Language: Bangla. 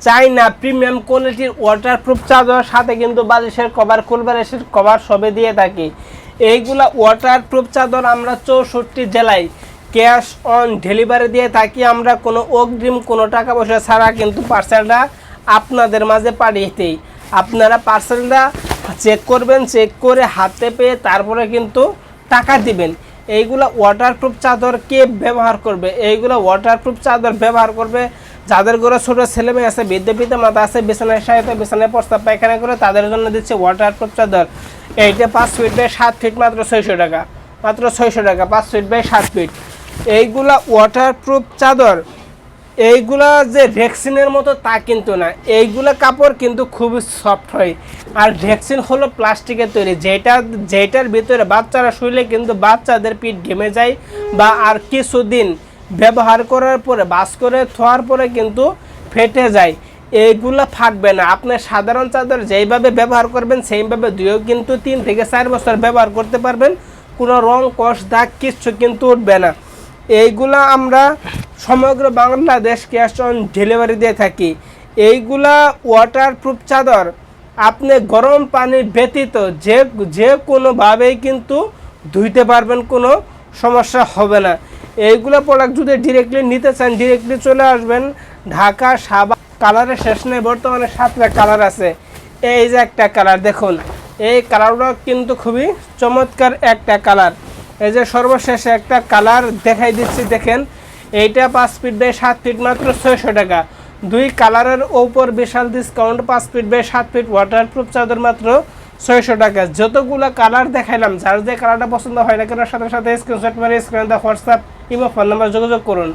চাইনা প্রিমিয়াম কোয়ালিটির ওয়াটারপ্রুফ চাদর, সাথে কিন্তু বালিশের কভার, কুলবালিশের কভার সবে দিয়ে থাকি। এইগুলা ওয়াটারপ্রুফ চাদর আমরা 64 জেলায় ক্যাশ অন ডেলিভারি দিয়ে থাকি। আমরা কোনো অগ্রিম কোনো টাকা পয়সা ছাড়া কিন্তু পার্সেলটা আপনাদের মাঝে পাঠিয়েতেই। আপনারা পার্সেলটা চেক করবেন, চেক করে হাতে পেয়ে তারপরে কিন্তু টাকা দিবেন। এইগুলা ওয়াটারপ্রুফ চাদর কে ব্যবহার করবে? এইগুলো ওয়াটারপ্রুফ চাদর ব্যবহার করবে যাদের ঘরে ছোটো ছেলে মেয়ে আছে, বৃদ্ধ পিতা মাতা আছে, বিছানায় সাহিত্য বিছানায় প্রস্তাব পায়খানা করে, তাদের জন্য দিচ্ছে ওয়াটারপ্রুফ চাদর। এইটা 5 ফিট বাই 7 ফিট, মাত্র 600 টাকা, মাত্র 600 টাকা, 5 ফিট বাই 7 ফিট। এইগুলা ওয়াটারপ্রুফ চাদর, এইগুলা যে ভ্যাকসিনের মতো তা কিন্তু না। এইগুলা কাপড় কিন্তু খুবই সফট হয়। আর ভ্যাকসিন হলো প্লাস্টিকের তৈরি, যেটার ভিতরে বাচ্চারা শুইলে কিন্তু বাচ্চাদের পিঠ ঘেমে যায়, বা আর কিছুদিন ব্যবহার করার পরে বাস করে থোয়ার পরে কিন্তু ফেটে যায়। এইগুলা ফাটবে না। আপনি সাধারণ চাদর যেইভাবে ব্যবহার করবেন সেইভাবে দুইও কিন্তু 3 থেকে 4 বছর ব্যবহার করতে পারবেন। কোনো রং কষ দাগ কিচ্ছু কিন্তু উঠবে না। এইগুলা আমরা সমগ্র বাংলাদেশ ক্যাশ অন ডেলিভারি দিয়ে থাকি। এইগুলা ওয়াটারপ্রুফ চাদর আপনি গরম পানি ব্যতীত যে কোনোভাবেই কিন্তু ধুইতে পারবেন, কোনো সমস্যা হবে না। এইগুলো প্রোডাক্ট যদি ডিরেক্টলি নিতে চান, ডিরেক্টলি চলে আসবেন ঢাকা সাবা। কালারের শেষ নেই, বর্তমানে 7টা কালার আছে। এই যে একটা কালার দেখুন, এই কালারটা কিন্তু খুবই চমৎকার একটা কালার। এই যে সর্বশেষ একটা কালার দেখাই দিচ্ছি, দেখেন। এইটা 5 ফিট বাই 7 ফিট, মাত্র 600 টাকা। 2 কালারের ওপর বিশাল discount. 5 feet by 7 feet waterproof চাদর মাত্র 600 টাকা। যতগুলো কালার দেখাইলাম, যার যে কালারটা পছন্দ হয় না কেন সাথে সাথে স্ক্রিনশট মেরে স্ক্রিনে দেওয়া হোয়াটসঅ্যাপ ইমো ফোন নাম্বার যোগাযোগ করুন।